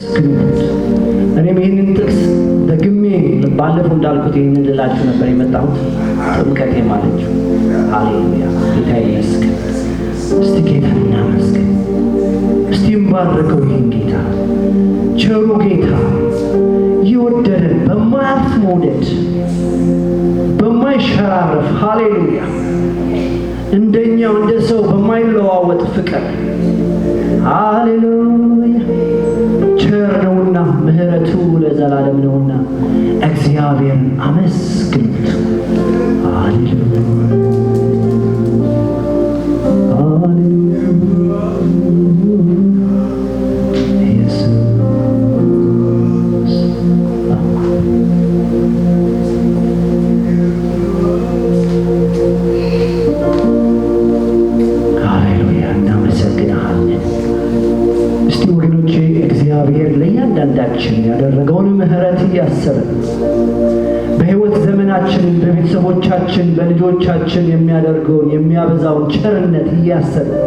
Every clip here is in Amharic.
እኔም ይህንን ጥቅስ ደግሜ ባለፈው እንዳልኩት ይህንን ልላችሁ ነበር የመጣሁት። ጥምቀቴ ማለችው። ሃሌሉያ ጌታ ይመስገን። እስቲ ጌታን እናመስግን። እስቲ እንባርከው ይህን ጌታ፣ ቸሩ ጌታ የወደደን በማያልፍ መውደድ በማይሸራረፍ ሃሌሉያ እንደኛው እንደ ሰው በማይለዋወጥ ፍቅር ሃሌሉያ ቸር ነውና ምሕረቱ ለዘላለም ነውና እግዚአብሔርን አመስግኑት። ሃሌሉያ ያደረገውን ምሕረት እያሰብን በሕይወት ዘመናችን በቤተሰቦቻችን በልጆቻችን የሚያደርገውን የሚያበዛውን ቸርነት እያሰብን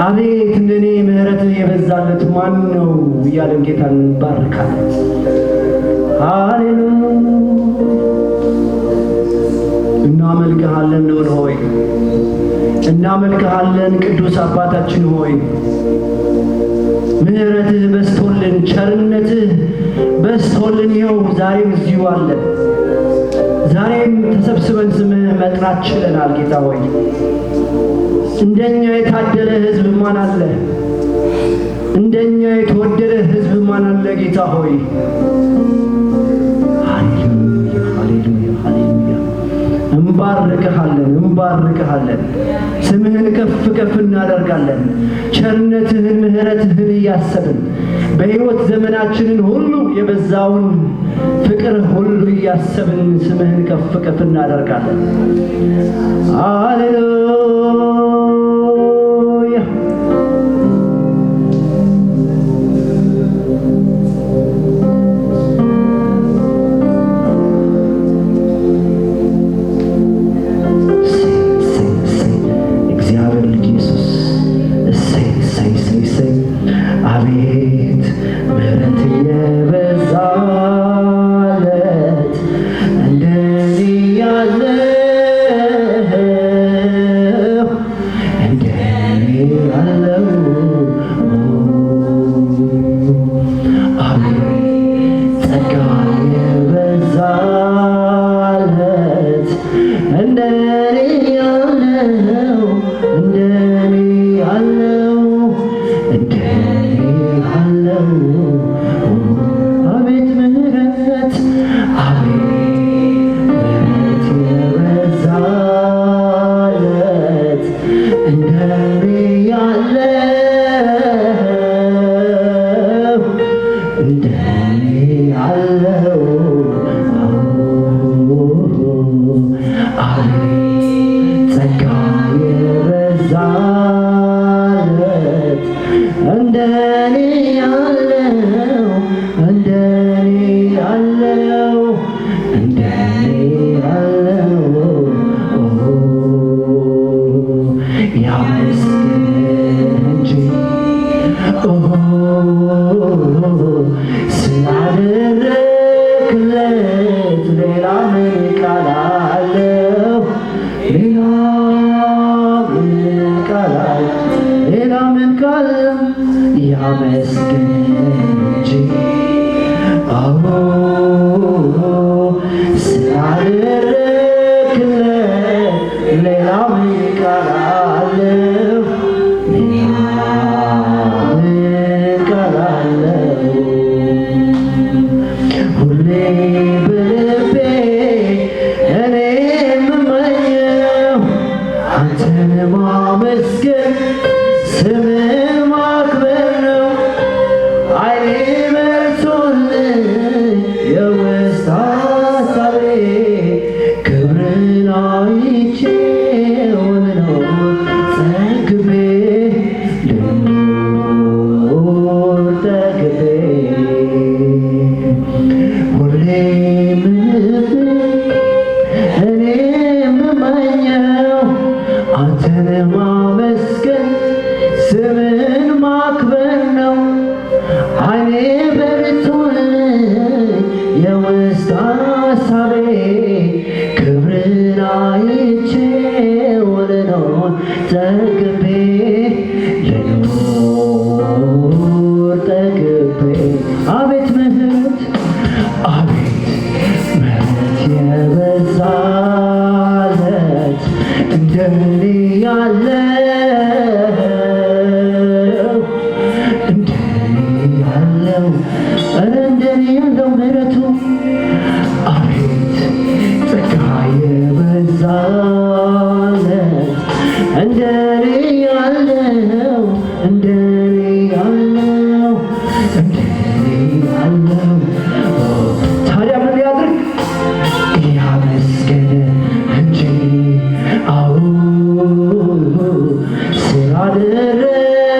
አቤት እንደኔ ምሕረትህ የበዛለት ማን ነው እያለን ጌታን እንባርካለን። ሃሌሉያ እናመልክሃለን ልዑል ሆይ፣ እናመልክሃለን ቅዱስ አባታችን ሆይ። ምሕረትህ በስቶልን ቸርነትህ በስቶልን ይኸው ዛሬም እዚሁ አለን። ዛሬም ተሰብስበን ስምህ መጥራት ችለናል። ጌታ ሆይ እንደኛ የታደለ ሕዝብ ማን አለ? እንደኛ የተወደደ ሕዝብ ማን አለ? ጌታ ሆይ ሃሌሉያ ሃሌሉያ ሃሌሉያ እንባርከሃለን እንባርከሃለን። ስምህን ከፍ ከፍ እናደርጋለን። ቸርነትህን ምሕረትህን እያሰብን በሕይወት ዘመናችንን ሁሉ የበዛውን ፍቅር ሁሉ እያሰብን ስምህን ከፍ ከፍ እናደርጋለን። ሃሌሉያ ማመስገን ስምን ማክበር ነው። አይኔ ያለው ኧረ እንደኔ ያለው ምሕረቱ አቤት ጸጋ የበዛለት እንደኔ ያለው እንደኔ ያለው እንደኔ ያለው ታዲያ ምን ያድርግ ያመስገን እንጂ አዎ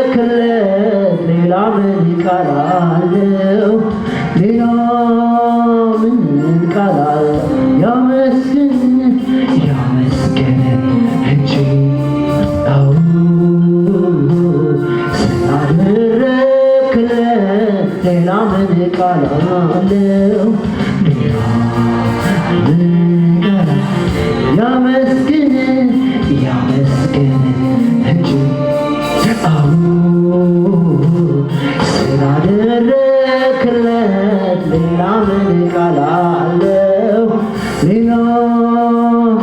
ስላደረክለት ሌላ ምን ቃል አለው ሌላ ምን ቃል አለው ያመስገን ያመስገን እንጂ አዎ ስላደረክለት ሌላ ምን ቃል አለው ሌላ ምን ቃል ያመስገን ያመስገን እንጂ አዎ ስላደረክለት ሌላ ምን ቃል አለው ሌላ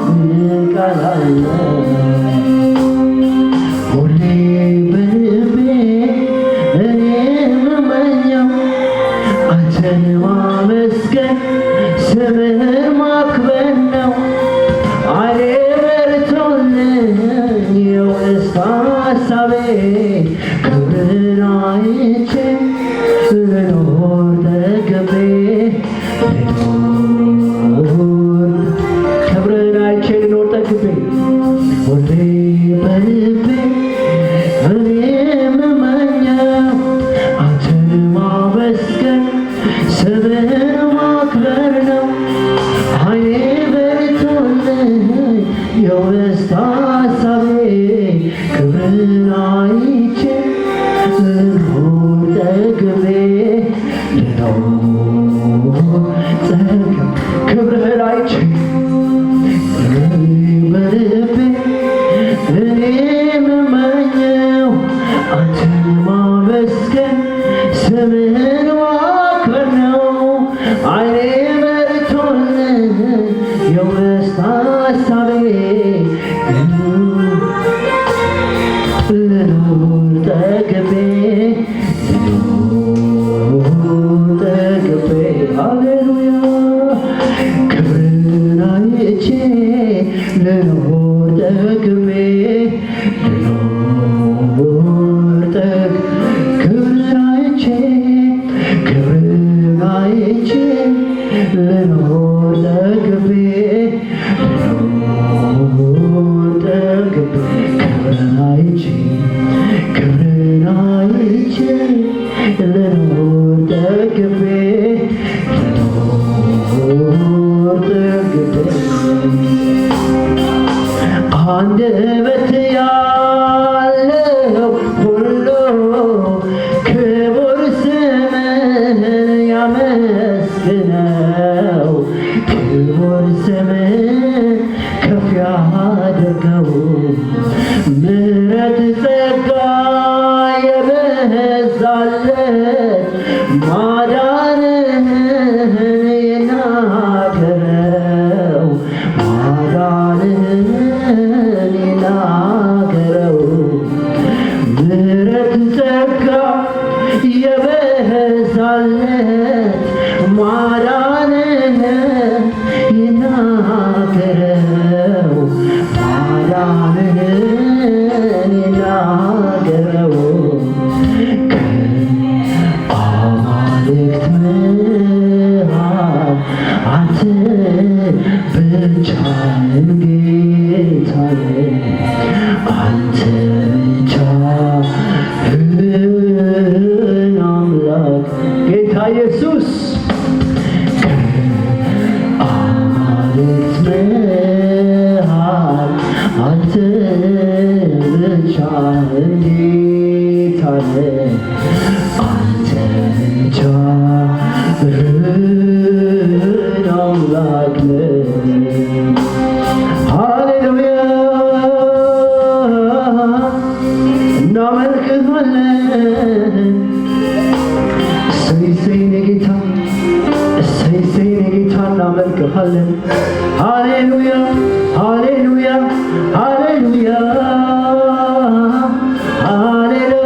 ምን ቃል አለው ሁሌ በልቤ እኔ የምመኘው አንተን ማመስገን ስምህን ማክበር ነው አይኔ በርቶልኝ የውስጥ ሀሳቤ ክብርን አይቼ ልኖር ተገቤ ክብርን አይቼ ልኖር ተገቤ ሁሌ በልቤ እኔ የምመኘው አንተን ማመስገን ስምህን ማክበር ነው አይኔ በርቶልኝ የውስጥ ሀሳቤ ክብርን አይቼ ልኖር ጠግቤ ክብርህን አይቼ በልቤ እኔ የምመኘው አንተን ማመስገን ስምህን ማክበር ነው አይኔ በርቶልኝ የውስጥ ሀሳቤ ልኖር ጠግቤ ሃሌሉያ ክብርን አይቼ ልኖር ጠግቤ ክብርን አይቼ ልኖር ጠግቤ ክብርን አይቼ ልኖር ጠግቤ አንደበት ያለው ሁሉ ክቡር ስምህን ያመስግነው ክቡር ስምህን ከፍ ያድርገው ምሕረት ጸጋ የበዛለት ማዳንህን ይናገረው ማዳንህን ይናገረው ምሕረት ጸጋ የበዛለት ማዳንህን ይናገረው ማዳንህን ይናገረው ከአማልክት መሃል አንተ ብቻህን ጌታዬ አንተ ብቻህን አምላክ ጌታ ኢየሱስ ከአማልክት መሃል አንተ ብቻህን ጌታዬ አንተ ብቻህን አምላክ ሃሌሉያ እናመልክሃለን እሰይ እሰይ ጌታ እሰይ እሰይ ጌታ እናመልክሃለን ሃሌሉያ ሃሌሉያ ሃሌሉያ ሃሌሉያ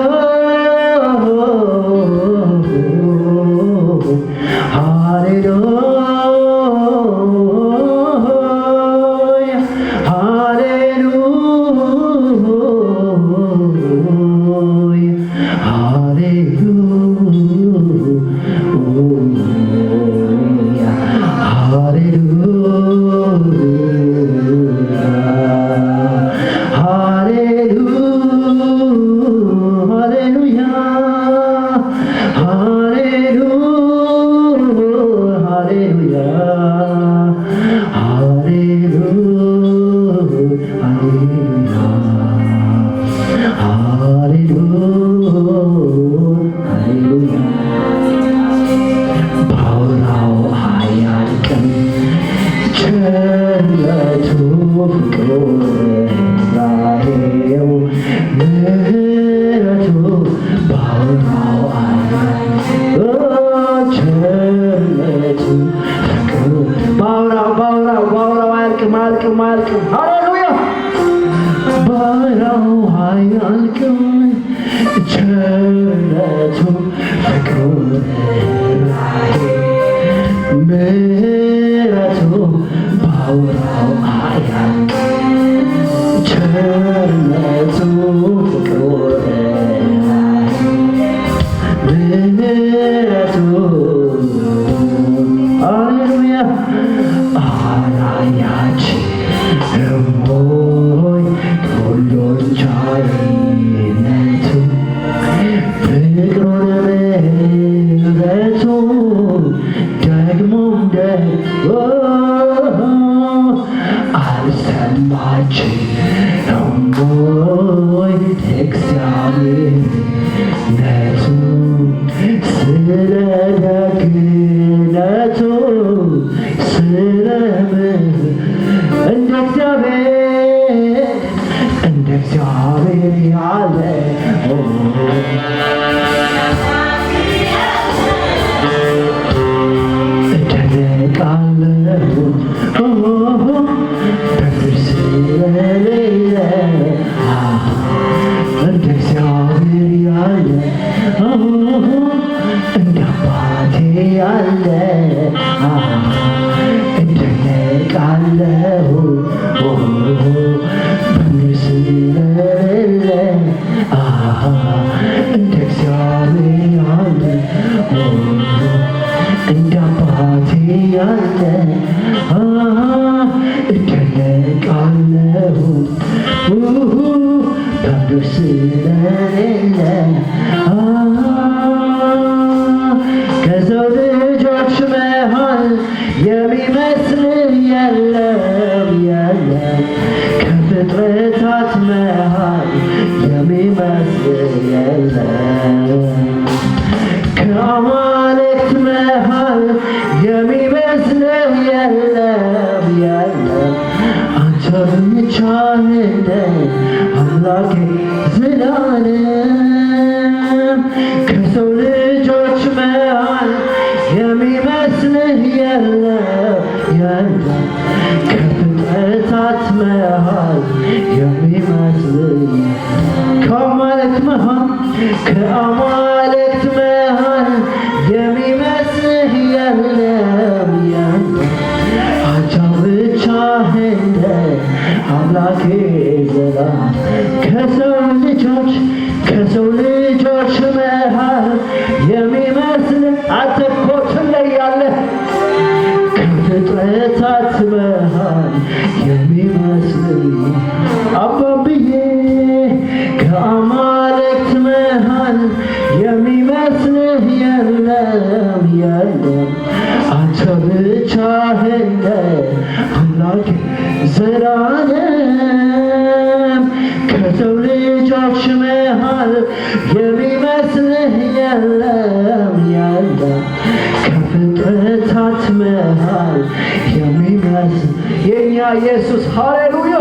ኢየሱስ ሃሌሉያ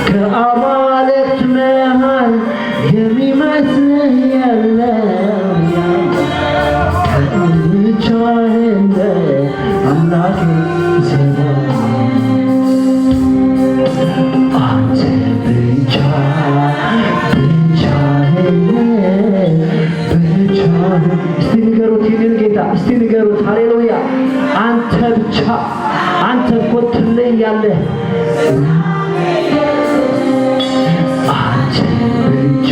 ከአማልክት መሃል የሚመስልህ የለም ብቻህን አምላኬ አንተ ብቻህን እስቲ ንገሩት ይህንን ጌታ ጌታ። እስቲ ንገሩት። ሃሌሉያ። አንተ ብቻ አንተ እኮ ትለያለህ። አንተ ብቻ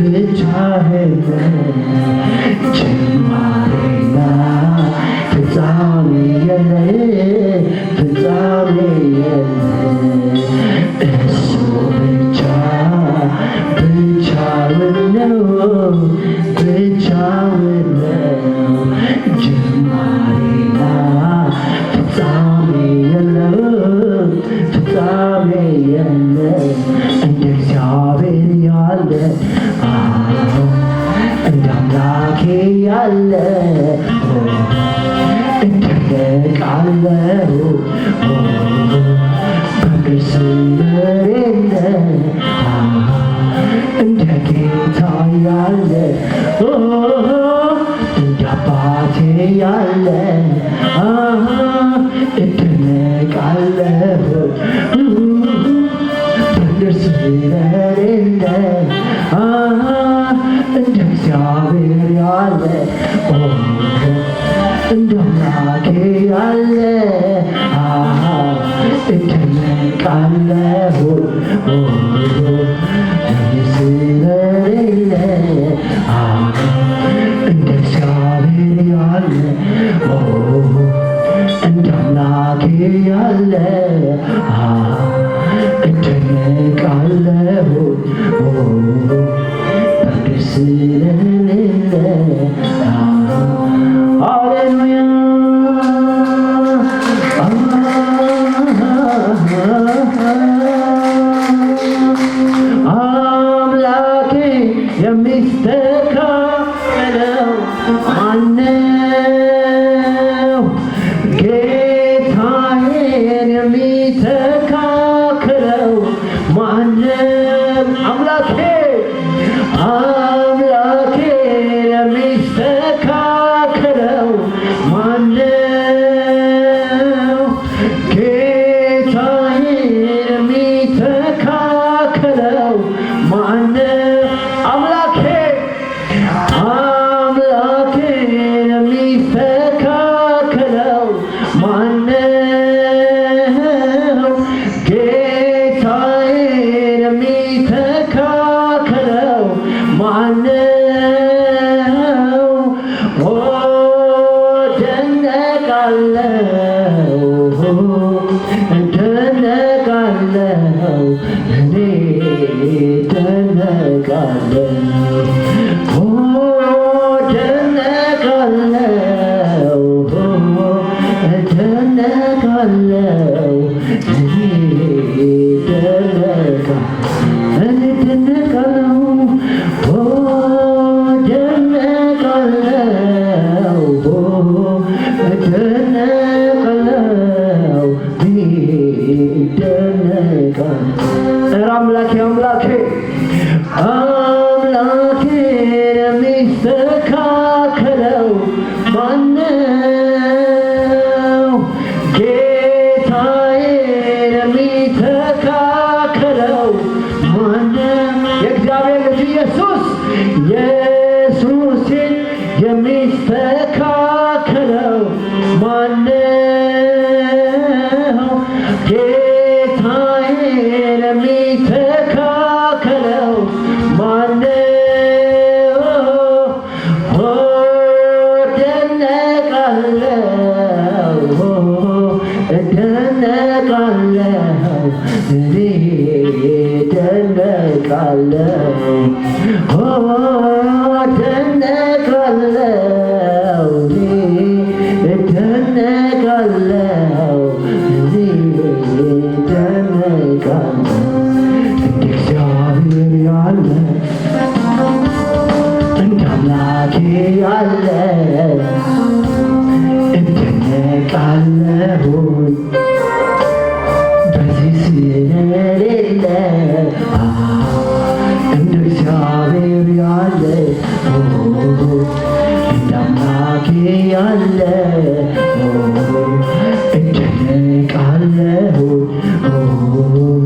ብቻህን ጅማሬና ፍጻሜ የለህ እሱ ብቻ ብቻውን ነው ጅማሬና ፍጻሜ የለው እንደ እግዚአብሔር ያለ እንደ አምላኬ ያለ እደነቃለሁ በምድር ስለሌለ እንደ ጌታ ያለ እንደ አባቴ ያለ እደነቃለሁ በምድር ስለሌለ እንደ እግዚአብሔር ያለ እንደ አምላኬ ያለ እደነቃለሁ ስለሌለ እንደ እግዚአብሔር ያለ እንደ አምላኬ ያለ እደነቃለሁ በምድር ስለሌለ ሃሌሉያ አምላኬ የሚስተካከለው ማነው? ጌታዬን የሚተካከለው ማነው? አምላኬ የሚስተካከለው ማነው? ጌታዬን የሚተካከለው ማነው? አምላኬ የሚስተካከለው ማነው? ጌታዬን የሚተካከለው ማነው? እደነቃለሁ እኔ አምላኬን የሚስተካከለው ማነው? ጌታዬን የሚተካከለው ማነው? የእግዚአብሔር ልጅ ኢየሱስን የሚስተካከለው ማነው? ጌታዬን የሚተካከለው ማነው? እደነቃለሁ እኔ እደነቃለሁ እንደ እግዚአብሔር ያለ እንደ አምላኬ ያለ እደነቃለሁ በዚህ ስለሌለ እንደ እግዚአብሔር ያለ እንደ አምላኬ ያለ እደነቃለሁ በምድር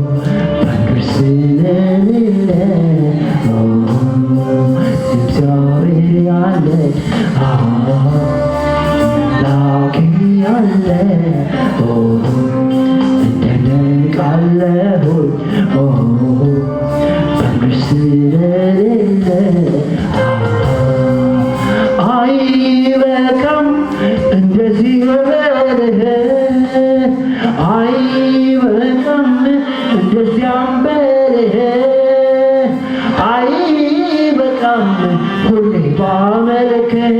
ስለሌለ አይበቃም እንደዚያም በልህ አይበቃም ሁሌ ባመልክህ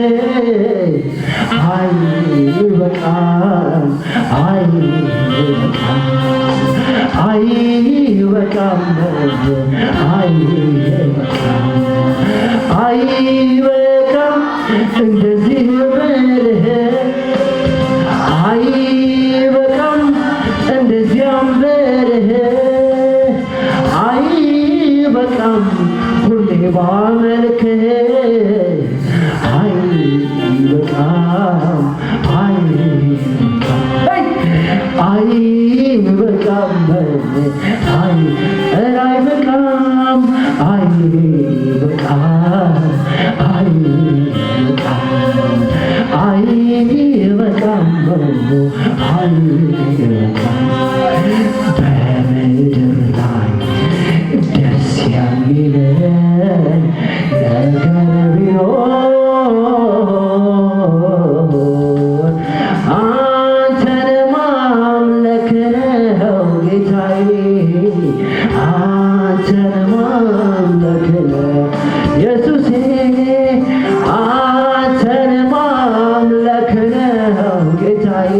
አይበቃም አይበቃም አይበቃም አይበቃም አይበቃም እንደዚህ በልህ አይበቃም እንደዚያም በልህ አይበቃም ሁሌ ባመልክህ አይበቃም አይበቃም አይበቃም አይበቃም አይበቃም በምድር ላይ ደስ የሚለን ነገር ቢኖር አንተን ማምለክ ነው ጌታዬ አንተን ማምለክ ነው ኢየሱሴ አንተን ማምለክ ነው ጌታዬ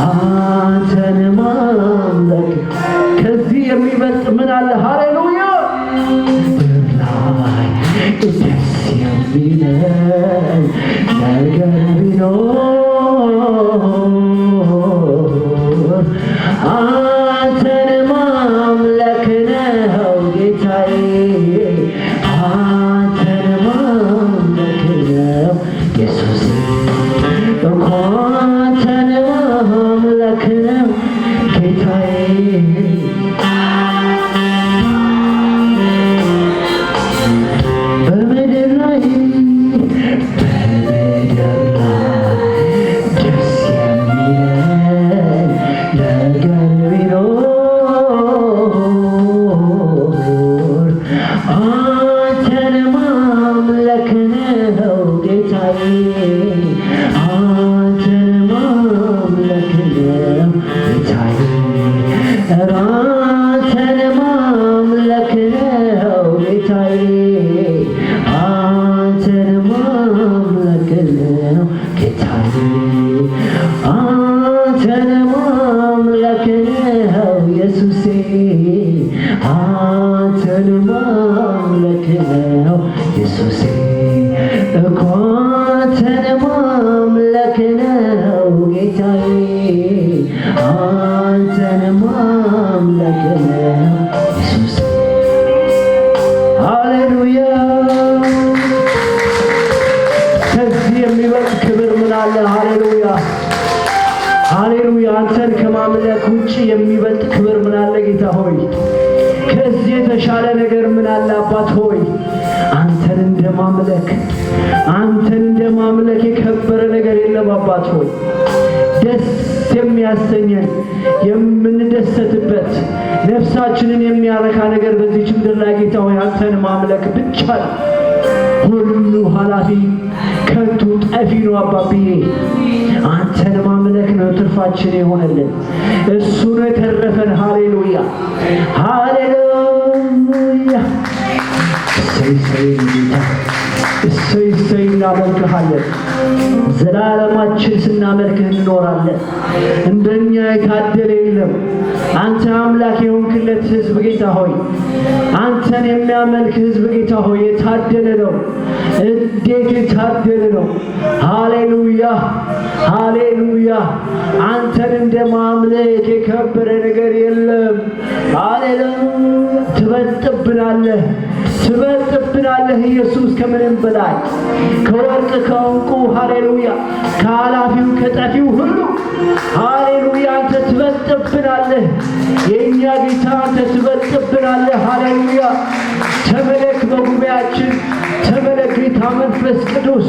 አንተን ማምለክ ከዚህ የሚበልጥ ምን አለ? ሃሌሉያ ላይ ደስ የሚለን ነገር ቢኖር አንተን ማምለክ ነው ጌታዬ አንተን ማምለክ ነው ኢየሱስ እኮ አንተን ማምለክ ነው ጌታዬ በምድር ላይ ደስ የሚለን ነገር ቢኖር አንተን ማምለክ ነው ጌታዬ አንተን ማምለክ ነው ጌታዬ አንተን ማምለክ ነው ጌታዬ አንተን ማምለክ ነው ጌታዬ አንተን ማምለክ ነው ኢየሱሴ አንተን ማምለክ ነው ኢየሱሴ እኮ አንተን ማምለክ ነው ጌታዬ አንተን ማምለክ ነው ኢየሱስ ሃሌሉያ ከዚህ የሚበልጥ ክብር ምን አለ? ሃሌሉያ ሃሌሉያ አንተን ከማምለክ ውጭ የሚበልጥ ክብር ምን አለ? ጌታ ሆይ ከዚህ የተሻለ ነገር ምን አለ? አባት ሆይ አንተን እንደማምለክ የከበረ ነገር የለም። አባት ሆይ ደስ የሚያሰኘን የምንደሰትበት ነፍሳችንን የሚያረካ ነገር በዚህች ምድር ላይ ጌታ ሆይ አንተን ማምለክ ብቻ ነው። ሁሉ ኃላፊ ከንቱ ጠፊ ነው። አባብዬ አንተን ማምለክ ነው ትርፋችን የሆነልን እሱ ነው የተረፈን። ሃሌሉያ ሃሌሉያ እሰይ እናመልክሃለን። ዘላለማችን ስናመልክህ እንኖራለን። እንደኛ የታደለ የለም። አንተ አምላክ የሆንክለት ሕዝብ ጌታ ሆይ አንተን የሚያመልክ ሕዝብ ጌታ ሆይ የታደለ ነው። እንዴት የታደለ ነው! ሃሌሉያ ሃሌሉያ አንተን እንደማምለክ የከበረ ነገር የለም። ሃሌሉያ ትበልጥብናለህ ኢየሱስ ከምንም በላይ ከወርቅ ከዕንቁ ሃሌሉያ ከኃላፊው ከጠፊው ሁሉ ሃሌሉያ አንተ ትበልጥብናለህ። የእኛ ጌታ አንተ ትበልጥብናለህ። ሃሌሉያ ተመለክ በጉባኤያችን ተመለክ ጌታ መንፈስ ቅዱስ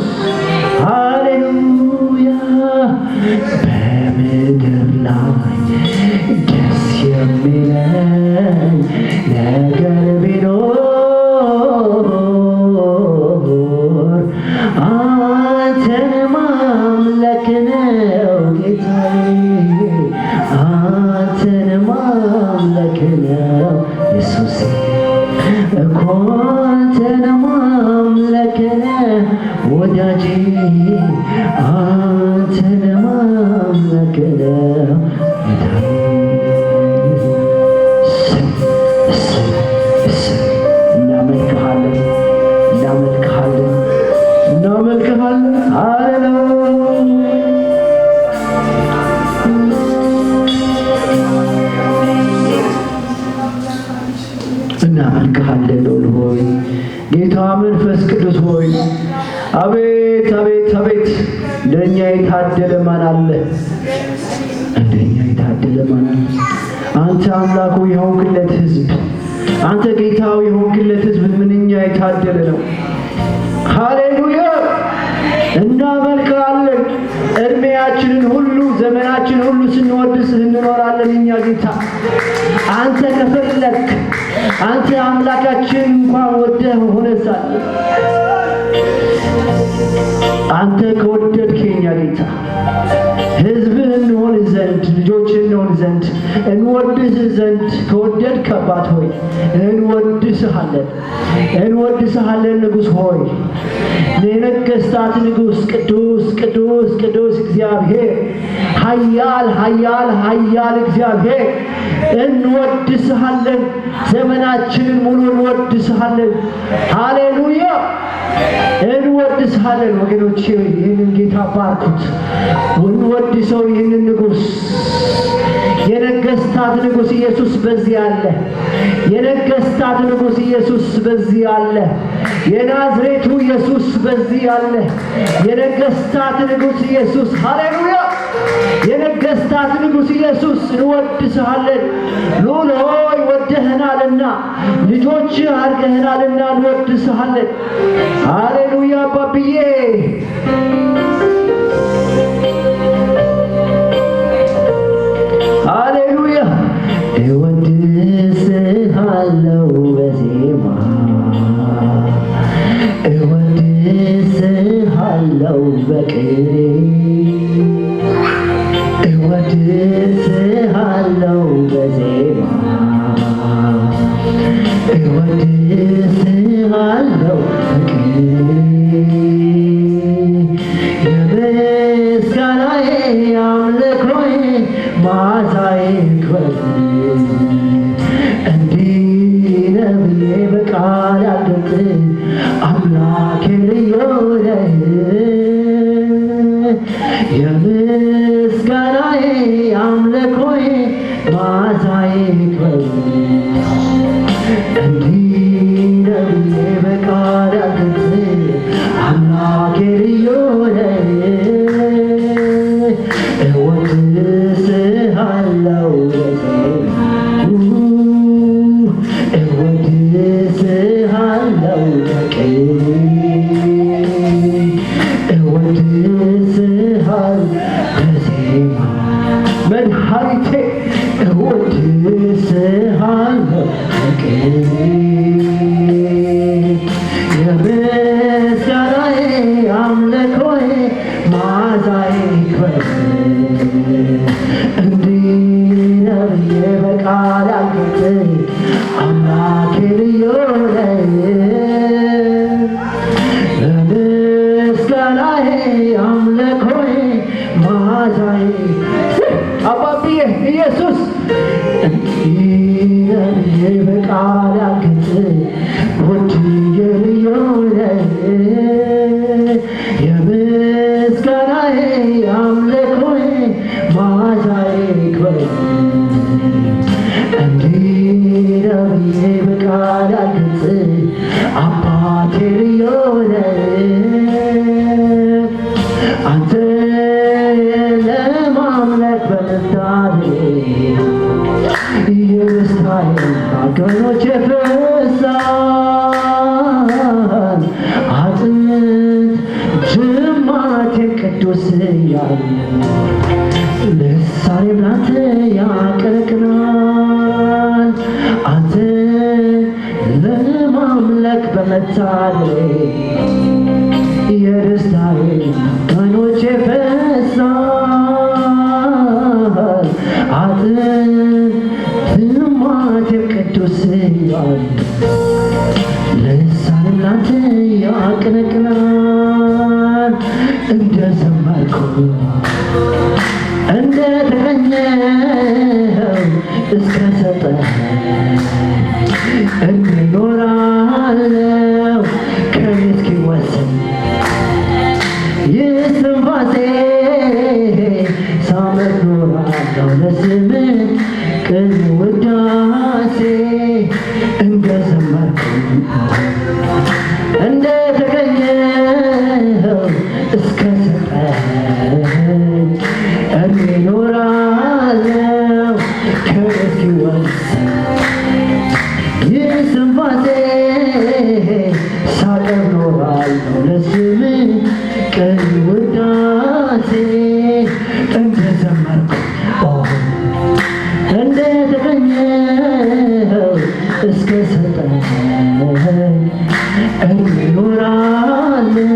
ሃሌሉያ በምድር ላይ ደስ የሚለኝ ነገር ቢኖር አንተን ማምለክ ነው ጌታዬ አንተን ማምለክ ነው ጌታዬ። እናመልክሃለን እናመልክሃለን እናመልክሃለን። እናመልክሃለን ልዑል ሆይ ጌታ መንፈስ ቅዱስ ሆይ አቤት አቤት አቤት እንደኛ የታደለ ማን አለ? እንደኛ የታደለ ማን አለ? አንተ አምላኩ የሆንክለት ሕዝብ፣ አንተ ጌታው የሆንክለት ሕዝብ ምንኛ የታደለ ነው። ሃሌሉያ እናመልክሃለን። እድሜያችንን ሁሉ ዘመናችን ሁሉ ስንወድስህ እንኖራለን። እኛ ጌታ አንተ ከፈለክ አንተ አምላካችን እንኳን ወደህ ሆነ ሳለ አንተ ከወደድክ የኛ ጌታ ሕዝብህ እንሆን ዘንድ ልጆችህ እንሆን ዘንድ እንወድስህ ዘንድ ከወደድክ አባት ሆይ እንወድስሃለን እንወድስሃለን። ንጉሥ ሆይ የነገሥታት ንጉሥ ቅዱስ ቅዱስ ቅዱስ እግዚአብሔር ኃያል ኃያል ኃያል እግዚአብሔር እንወድስሃለን። ዘመናችንን ሙሉ እንወድስሃለን። ሃሌሉያ እንወድስሃለን። ወገኖቼ ይህንን ጌታ ባርኩት። እንወድሰው ይህንን ንጉሥ። የነገሥታት ንጉሥ ኢየሱስ በዚህ አለ። የነገሥታት ንጉሥ ኢየሱስ በዚህ አለ። የናዝሬቱ ኢየሱስ በዚህ አለ። የነገሥታት ንጉሥ ኢየሱስ ሃሌሉያ የነገሥታት ንጉሥ ኢየሱስ እንወድስሃለን። ልዑል ሆይ ወደህናልና ልጆች አድርገህናልና እንወድስሃለን። ሃሌሉያ አባብዬ ሃሌሉያ እወድስሃለሁ በዜማ እወድስሃለሁ በቅኔ እወድስሃለሁ በዜማ እወድስሃለሁ በቅኔ የምስጋናዬ አምልኮዬ መዓዛዬ ክብር እንዲህ ነው ብዬ በቃል አልገልጽም። አምላኬ ልዩ ነህ። የምስጋናዬ አምልኮዬ መዓዛዬ ክብር እንዲህ ነው ብዬ በቃል አልገልጽም። አምላኬ ልዩ ነህ። እወድስሃለሁ እወድስሃለሁ በቅኔ እወድስሃለሁ በዜማ መድኃኒቴ እወድስሃለሁ በቅኔ የምስጋናዬ አምልኮዬ መዓዛዬ ክብር እንዲህ ነው ብዬ በቃል አልገልጽም። አምላኬ ልዩ ነህ። በምስጋናዬ አምልኮዬ መዓዛዬ አባብዬ ኢየሱስ እንዲህ ነው ብዬ በቃል አልገልጽም። ውድዬ ልዩ ነህ። የምስጋናዬ አምልኮዬ መዓዛዬ ክብር እንዲህ ነው ብዬ በቃል አልገልጽም። አባቴ ልዩ ነህ። አንተ ለማምለክ በመታደሌ የደስታዬ ቀኖች የፈሳን አጥንት ጅማቴ ቅዱስ ያለ ልሳኔም ላንተ ያቀነቅናል። አንተ ለማምለክ በመታደሌ የደስታዬ ቀኖች የፈሳን አጥንት ጅማቴ ቅዱስ ያለ ልሳኔም ላንተ ያቀነቅናል። እንደዘመርኩ እንደተቀኘው እስከ ሰጠኝ እኖራለሁ ከኔ እስኪወሰን የእስትንፋሴ ሳመት ኖራለሁ ለስምህ ቅን ውዳሴ እንደዘመርኩ እንደተገኘው እስከ ሰጠኝ እኖራለሁ ከኔ እስኪወሰን የእስትንፋሴ ሳቀብ ኖራለሁ ለስምህ ቅን ውዳሴ እንደዘመርኩ እንደተገኘው እስከ ሰጠኝ እኖራለሁ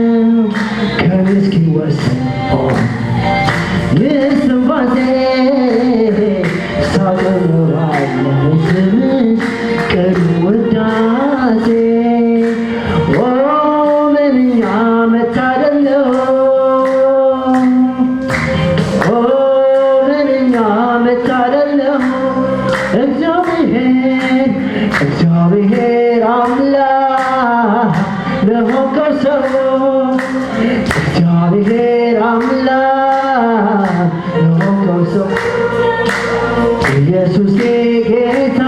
ከኔ እስኪወሰን የእስትንፋሴ ሳቀብ ኖራለሁ ለስምህ ቅን ውዳሴ ምንኛ መታደል ነው ምንኛ መታደል ነው እግዚአብሔር አምላክ ለሆንከው ሰው እግዚአብሔር አምላክ ለሆንከው ሰው ኢየሱስ ጌታ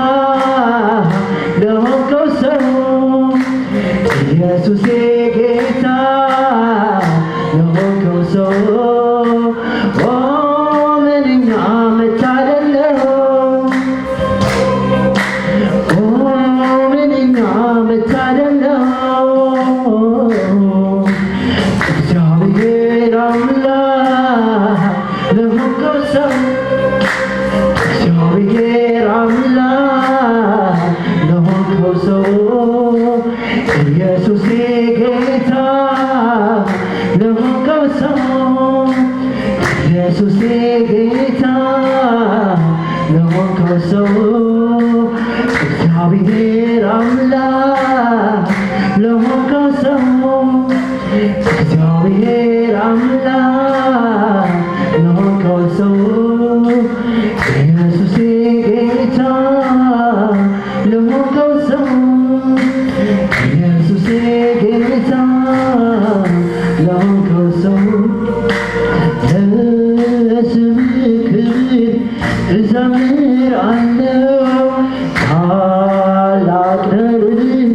ለሆንከው ሰው ኢየሱስ ጌታ ለሆንከው ሰው ምንኛ መታደል ነው ምንኛ መታደል ነው እግዚአብሔር አምላክ ለሆንከው ሰው እግዚአብሔር አምላክ ለሆንከው ሰው ኢየሱስ ጌታ ለሆንከው ሰው ኢየሱስ ጌታ ለሆንከው ሰው እግዚአብሔር አምላክ ለሆንከው ሰው እግዚአብሔር አምላክ ለሆንከው ሰው ኢየሱስ ጌታ ለሆንከው ሰው ኢየሱስ ጌታ ለሆንከው ሰው ለስምህ ክብር እዘምራለሁ ታላቅ ነህ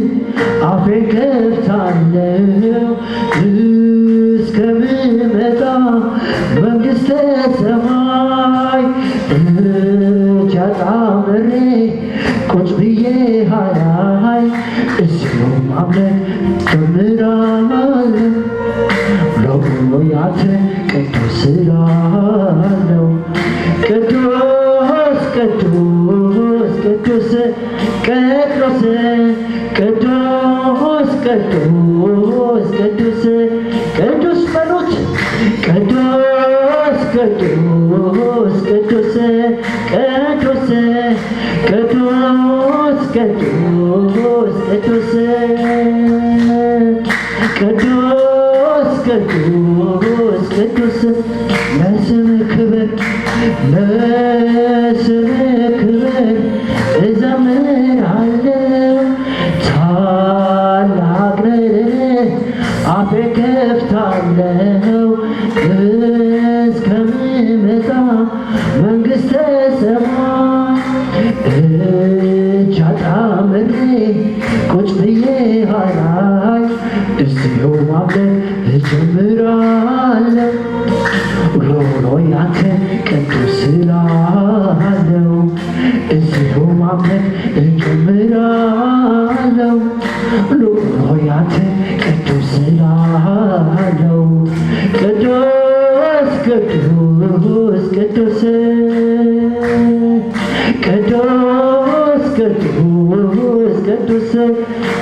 አፌን ከፍታለሁ እስከምመጣ መንግሥተ ሰማይ እጅ አጣምሬ ቁጭ ብዬ ሃላይ እዚሁ ማምለክ ጀምራለሁ ለሆያት ቅዱስ ስላለው ቅዱስ ቅዱስ ቅዱስ ቅዱስ ቅዱስ ቅዱስ ቅዱስ ቅዱስ በሉት ቅዱስ ቅዱስ ቅዱስ ቅዱስ ቅዱስ ቅዱስ ቅዱስ ቅዱስ ቅዱስ ቅዱስ ለስምህ ክብር ለስምህ ክብር እዘምራለሁ ታላቅ ነህ አፌን ከፍታለሁ እስከምመጣ መንግሥተ ሰማይ እጅ አጣምሬ ቁጭ ብዬ ሃላይ እዚሁ ማምለክ እጀምራለሁ ሎሎ ያንተ ቅዱስ ስላለው እዚሁ ማምለክ እጀምራለሁ ሎሎ ያንተ ቅዱስ ስላለው ቅዱስ ቅዱስ ቅዱስ ቅዱስ ቅዱስ ቅዱስ ቅዱስ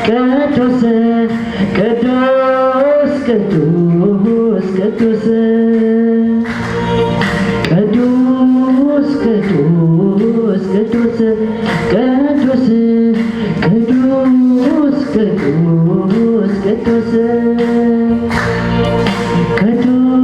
ቅዱስ ቅዱስ ቅዱስ ቅዱስ ቅዱስ ቅዱስ ቅዱስ ቅዱስ ቅዱስ ቅዱስ ቅዱስ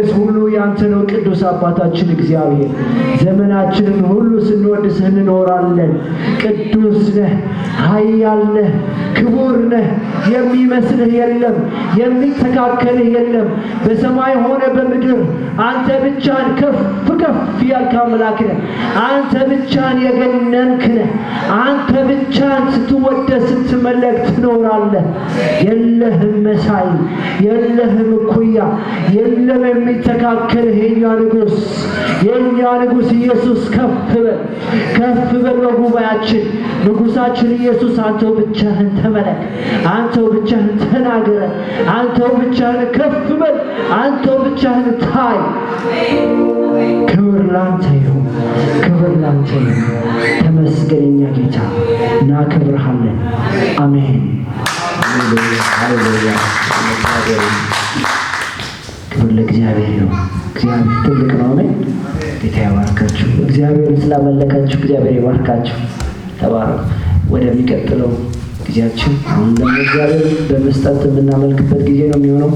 ሞገስ ሁሉ ያንተ ነው ቅዱስ አባታችን እግዚአብሔር። ዘመናችንን ሁሉ ስንወድስህ እንኖራለን። ቅዱስ ነህ፣ ኃያል ነህ፣ ክቡር ነህ። የሚመስልህ የለም፣ የሚተካከልህ የለም። በሰማይ ሆነ በምድር አንተ ብቻን ከፍ ከፍ ያልክ አምላክ ነህ። አንተ ብቻን የገነንክ ነህ። አንተ ብቻን ስትወደስ ስትመለክ ትኖራለህ። የለህም መሳይ፣ የለህም እኩያ፣ የለም የሚተካከልህ። የእኛ ንጉሥ ኢየሱስ ከፍ በል በጉባኤያችን። ንጉሣችን ኢየሱስ አንተው ብቻህን ተመለክ፣ አንተው ብቻህን ተናገረ፣ አንተው ብቻህን ከፍ በል፣ አንተው ብቻህን ታይ። ክብር ላንተ ይሁን፣ ክብር ላንተ ይሁን። ተመስገን የኛ ጌታ፣ እናከብርሃለን። አሜን። ሃሌሉያ። ክብር ለእግዚአብሔር ይሁን። እግዚአብሔር ትልቅ ነው። አሜን። ጌታ ይባርካችሁ። እግዚአብሔርን ስላመለካችሁ እግዚአብሔር ይባርካችሁ። ተባረኩ። ወደሚቀጥለው ጊዜያችን አሁን ደግሞ እግዚአብሔር በመስጠት የምናመልክበት ጊዜ ነው የሚሆነው።